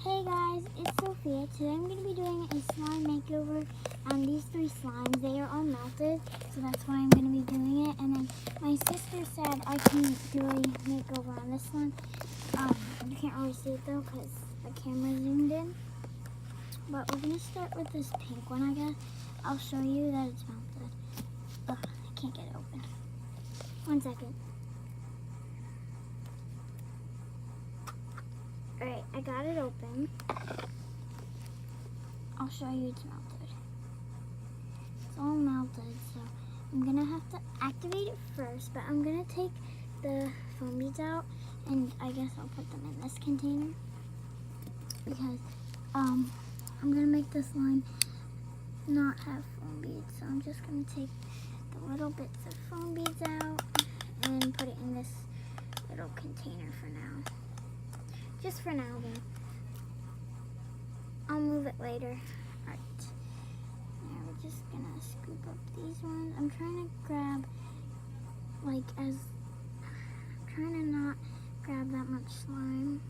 Hey guys, it's Sophia. Today I'm going to be doing a slime makeover on these 3 slimes. They are all melted, so that's why I'm going to be doing it. And then my sister said I can do a makeover on this one. You can't really see it though because the camera zoomed in. But we're going to start with this pink one, I guess. I'll show you that it's melted. Ugh, I can't get it open. 1 second. Alright, I got it open. I'll show you it's melted. It's all melted, so I'm going to have to activate it first, but I'm going to take the foam beads out, and I guess I'll put them in this container because I'm going to make this slime not have foam beads, so I'm just going to take the little bits of foam beads out and put it in this little container for now. Just for now, though. I'll move it later. Alright. Now we're just gonna scoop up these ones. I'm trying to grab, I'm trying to not grab that much slime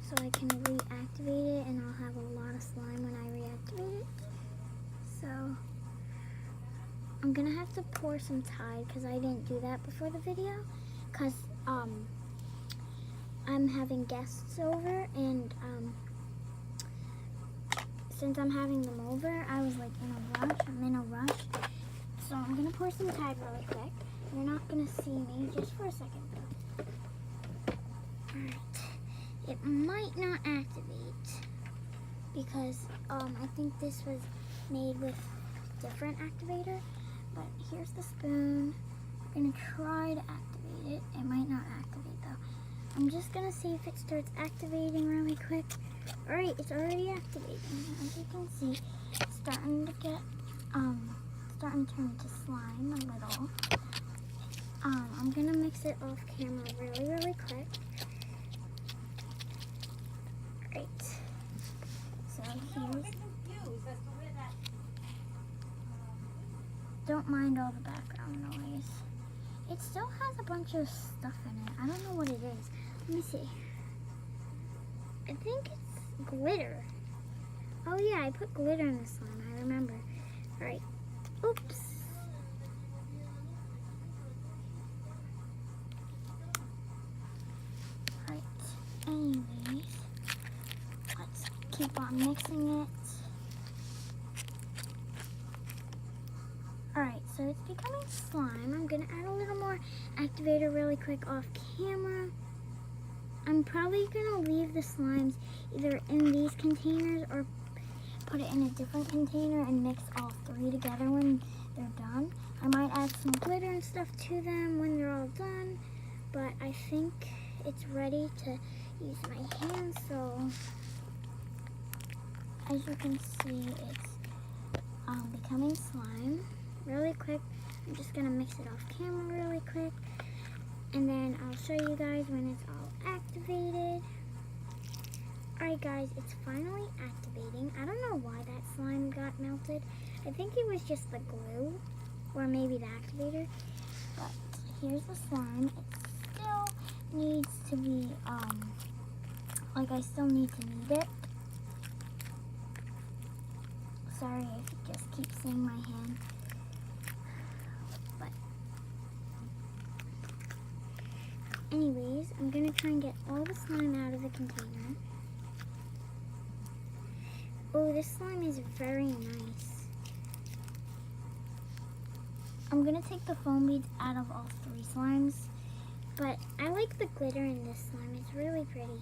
so I can reactivate it, and I'll have a lot of slime when I reactivate it. So, I'm gonna have to pour some Tide because I didn't do that before the video because, I'm having guests over, and since I'm having them over, I was like I'm in a rush. So I'm gonna pour some Tide really quick. You're not gonna see me just for a second though. Alright. It might not activate because I think this was made with different activator. But here's the spoon. I'm gonna try to activate it. It might not activate though. I'm just gonna see if it starts activating really quick. Alright, it's already activating. As you can see, it's starting to get, starting to turn into slime a little. I'm gonna mix it off camera really quick. Alright. So here's, don't mind all the background noise. It still has a bunch of stuff in it. I don't know what it is. Let me see. I think it's glitter. Oh yeah, I put glitter in this one. I remember. Alright. Oops. Alright. Anyways, let's keep on mixing it. Alright, so it's becoming slime. I'm going to add a little more activator really quick off camera. I'm probably going to leave the slimes either in these containers or put it in a different container and mix all 3 together when they're done. I might add some glitter and stuff to them when they're all done, but I think it's ready to use my hands, so as you can see, it's becoming slime. Really quick, I'm just gonna mix it off camera really quick, and then I'll show you guys when it's all activated. Alright guys, it's finally activating. I don't know why that slime got melted. I think it was just the glue, or maybe the activator, but here's the slime. It still needs to be, I still need to knead it. Sorry if you just keep seeing my hand. Anyways, I'm going to try and get all the slime out of the container. Oh, this slime is very nice. I'm going to take the foam beads out of all 3 slimes, but I like the glitter in this slime. It's really pretty.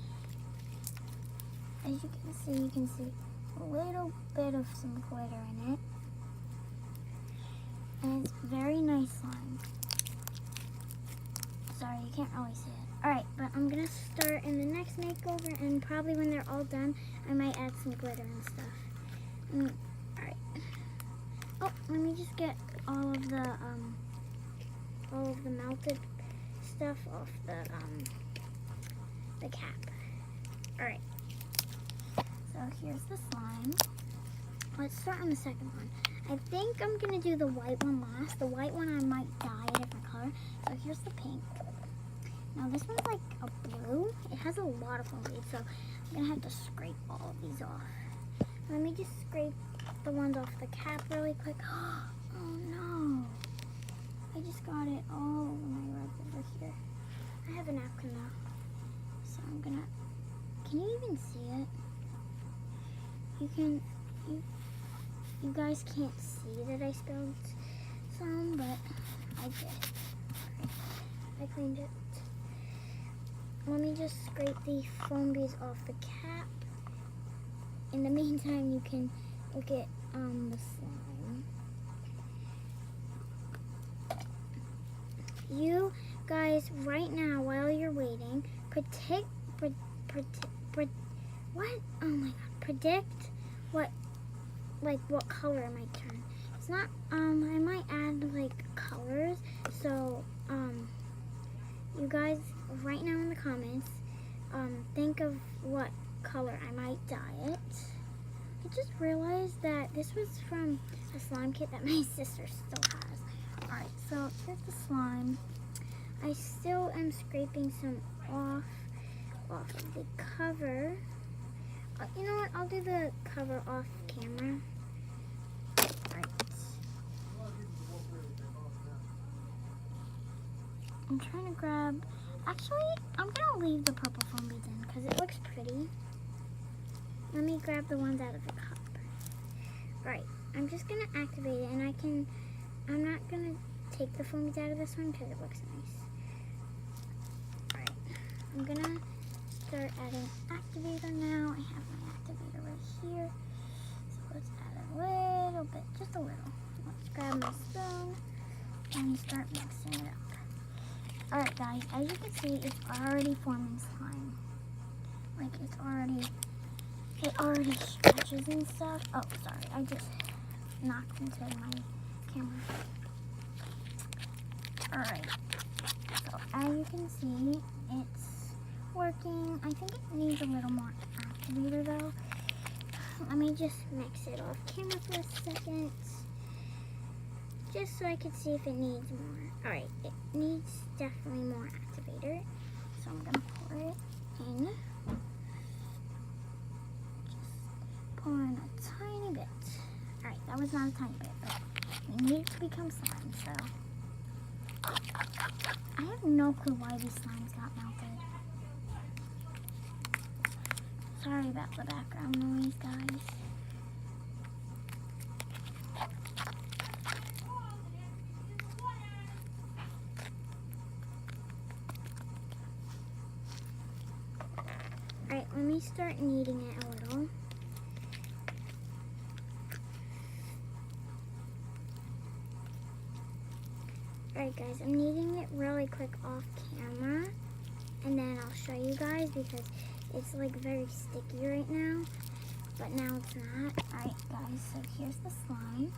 As you can see a little bit of some glitter in it. And it's very nice slime. Sorry, you can't really see it. Alright, but I'm going to start in the next makeover, and probably when they're all done, I might add some glitter and stuff. Alright. Oh, let me just get all of the melted stuff off the cap. Alright. So here's the slime. Let's start on the second one. I think I'm going to do the white one last. The white one I might dye a different color. So here's the pink. Now this one's like a blue. It has a lot of foam beads, so I'm gonna have to scrape all of these off. Let me just scrape the ones off the cap really quick. Oh no. I just got it all over my rug over here. I have a napkin now. So I'm gonna, can you even see it? You guys can't see that I spilled some, but I did. I cleaned it. Let me just scrape the foam beads off the cap. In the meantime, you can look at the slime. You guys, right now, while you're waiting, predict what color it might turn. It's not, I might add like colors. So, you guys, right now in the comments, think of what color I might dye it. I just realized that this was from a slime kit that my sister still has. Alright, so here's the slime. I still am scraping some off of the cover. You know what? I'll do the cover off camera. Alright. I'm trying to grab... Actually, I'm going to leave the purple foam beads in because it looks pretty. Let me grab the ones out of the cup. Right. I'm just going to activate it, and I'm not going to take the foam beads out of this one because it looks nice. Alright. I'm going to start adding activator now. I have my activator right here. So let's add a little bit, just a little. Let's grab my spoon and start mixing it up. Alright guys, as you can see, it's already forming slime. Like it already stretches and stuff. Oh, sorry, I just knocked into my camera. Alright, so as you can see, it's working. I think it needs a little more activator though. Let me just mix it off camera for a second. Just so I could see if it needs more. Alright, it needs definitely more activator. So I'm going to pour it in. Just pour in a tiny bit. Alright, that was not a tiny bit, but we need it to become slime, so. I have no clue why these slimes got melted. Sorry about the background noise, guys. Alright, let me start kneading it a little. Alright guys, I'm kneading it really quick off camera. And then I'll show you guys because it's like very sticky right now. But now it's not. Alright guys, so here's the slime.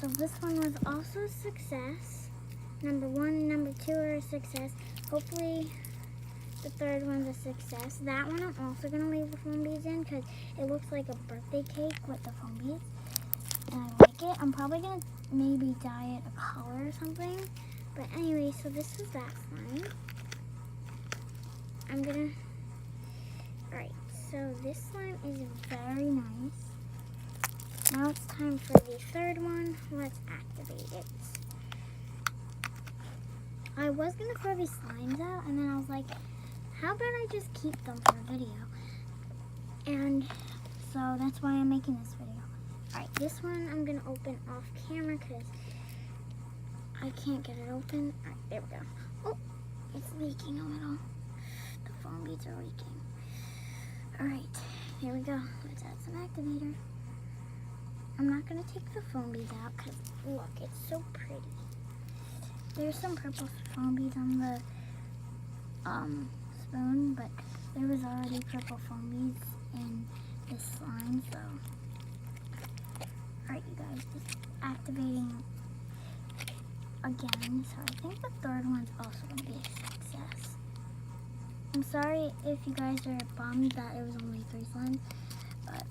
So this one was also a success. Number 1 and number 2 are a success. Hopefully the third one's a success. That one I'm also going to leave the foam beads in because it looks like a birthday cake with the foam beads. And I like it. I'm probably going to maybe dye it a color or something. But anyway, so this is that slime. I'm going to... Alright, so this slime is very nice. Now it's time for the third one. Let's activate it. I was going to throw these slimes out and then I was like, how about I just keep them for a video? And so that's why I'm making this video. Alright, this one I'm going to open off camera because I can't get it open. Alright, there we go. Oh, it's leaking a little. The foam beads are leaking. Alright, here we go. Let's add some activator. I'm not going to take the foam beads out because look, it's so pretty. There's some purple foam beads on the spoon, but there was already purple foam beads in this slime, so. Alright, you guys, just activating again. So I think the third one's also going to be a success. I'm sorry if you guys are bummed that it was only 3 slimes, but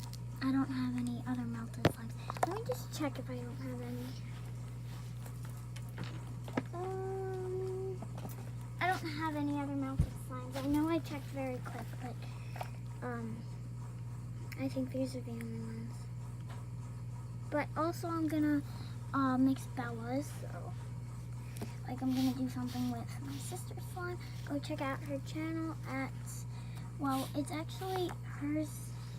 I don't have any other melted slimes. Let me just check if I don't have any. I don't doesn't have any other melted slimes. I know I checked very quick, but I think these are the only ones. But also I'm gonna mix Bella's, so like I'm gonna do something with my sister's slime. Go check out her channel at, well, it's actually hers.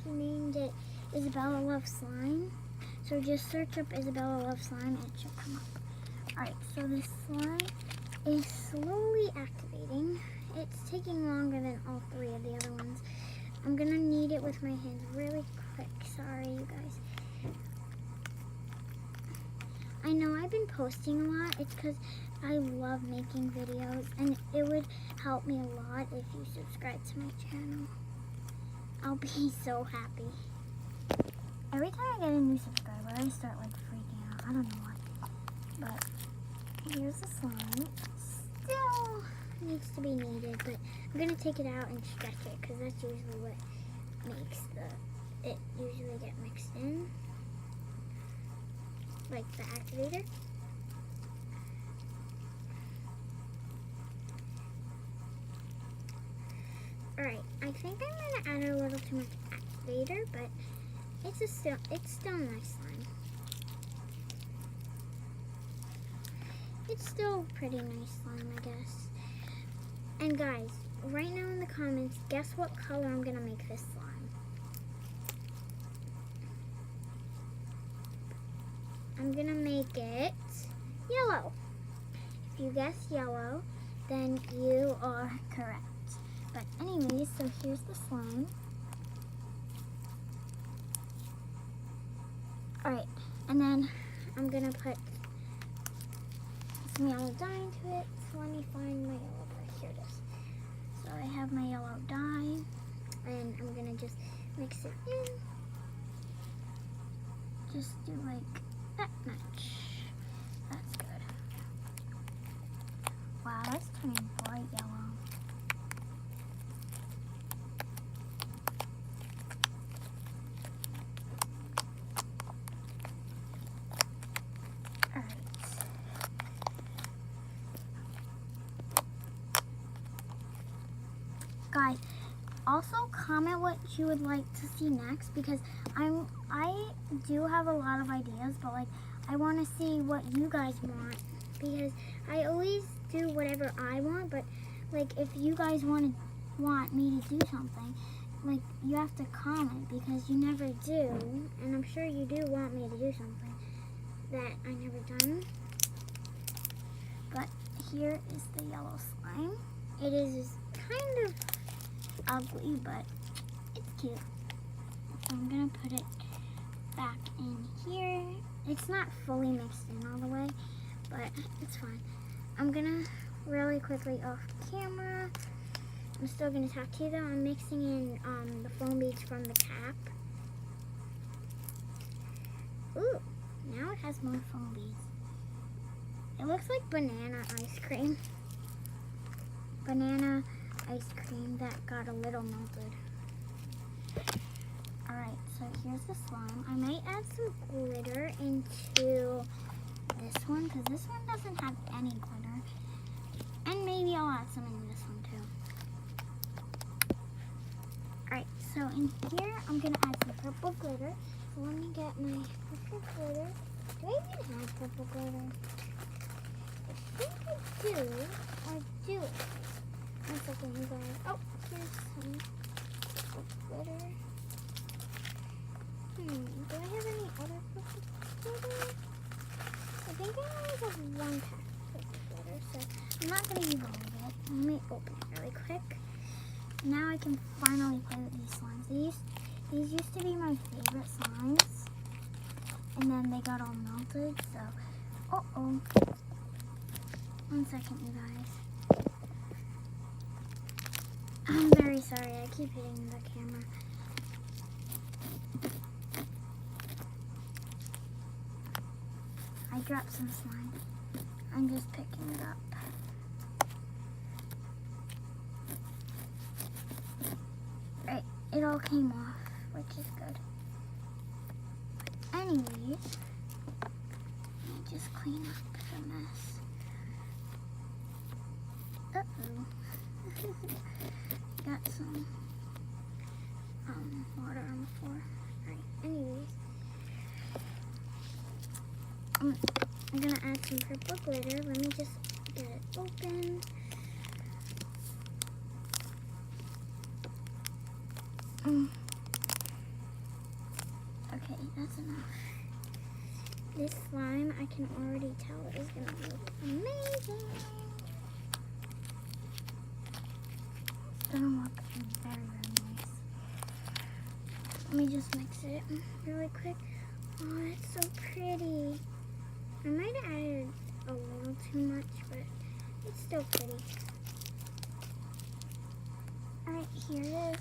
She named it Isabella Loves Slime. So just search up Isabella Loves Slime and it should come up. Alright, so this slime is slowly activating. It's taking longer than all three of the other ones. I'm gonna knead it with my hands really quick. Sorry, you guys. I know I've been posting a lot. It's because I love making videos, and it would help me a lot if you subscribe to my channel. I'll be so happy. Every time I get a new subscriber, I start like freaking out. I don't know why. But here's the slime. Still needs to be kneaded, but I'm gonna take it out and stretch it because that's usually what makes it usually get mixed in, like the activator. Alright, I think I'm gonna add a little too much activator, but it's still a nice slime. It's still pretty nice slime, I guess. And guys, right now in the comments, guess what color I'm gonna make this slime? I'm gonna make it yellow. If you guess yellow, then you are correct. But anyways, so here's the slime. Alright, and then I'm gonna put some yellow dye into it. So let me find my yellow dye. Here it is. So I have my yellow dye, and I'm gonna just mix it in. Just do like that much. That's good. Wow, that's turning bright yellow. Guys, also comment what you would like to see next, because I do have a lot of ideas, but like I want to see what you guys want, because I always do whatever I want, but like if you guys want me to do something, like you have to comment, because you never do, and I'm sure you do want me to do something that I never done. But here is the yellow slime. It is kind of ugly, but it's cute. So I'm gonna put it back in here. It's not fully mixed in all the way, but it's fine. I'm gonna really quickly off camera. I'm still gonna talk to you though. I'm mixing in the foam beads from the cap. Ooh, now it has more foam beads. It looks like banana ice cream. Banana ice cream that got a little melted. Alright, so here's the slime. I might add some glitter into this one, because this one doesn't have any glitter. And maybe I'll add some in this one too. Alright, so in here I'm going to add some purple glitter. So let me get my purple glitter. Do I even have purple glitter? I think I do. Or do it? One second, you guys. Oh, here's some glitter. Do I have any other purple glitter? I think I only have one pack of purple glitter, so I'm not going to use all of it. Let me open it really quick. Now I can finally play with these slimes. These used to be my favorite slimes, and then they got all melted, so, uh-oh. One second, you guys. I'm very sorry, I keep hitting the camera. I dropped some slime. I'm just picking it up. Right, it all came off, which is good. Anyways, let me just clean up the mess. Uh-oh. Got some water on the floor. Alright, anyways. I'm gonna add some purple glitter. Let me just get it open. Okay, that's enough. This slime, I can already tell it is gonna look amazing. It's gonna look very, very nice. Let me just mix it really quick. Oh, it's so pretty. I might have added a little too much, but it's still pretty. Alright, here it is.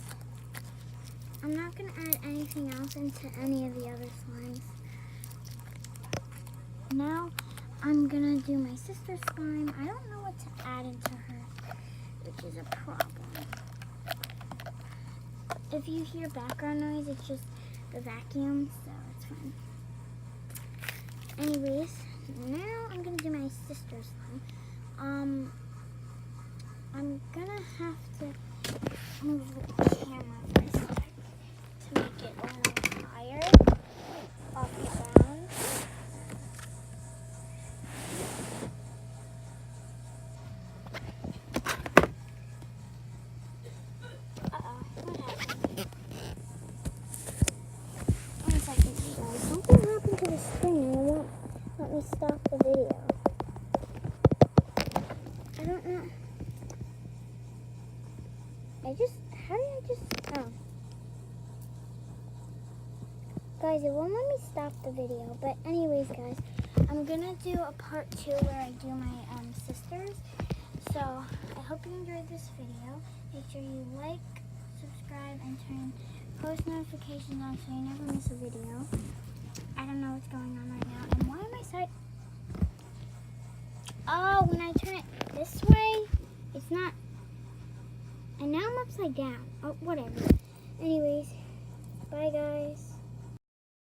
I'm not going to add anything else into any of the other slimes. Now, I'm going to do my sister's slime. I don't know what to add into her, which is a problem. If you hear background noise, it's just the vacuum, so it's fine. Anyways, now I'm going to do my sister's slime. I'm going to have to move the camera for a sec to make it a little higher off the ground. Uh-oh, what happened? 1 second, you guys. Something happened to the screen and it won't let me stop the video. I don't know. How did I just, oh. Guys, it won't let me stop the video. But anyways, guys, I'm going to do a part 2 where I do my sisters. So, I hope you enjoyed this video. Make sure you like, subscribe, and turn post notifications on so you never miss a video. I don't know what's going on right now. And why am I side? Oh, when I turn it this way, it's not. And now I'm upside down. Oh, whatever. Anyways, bye guys.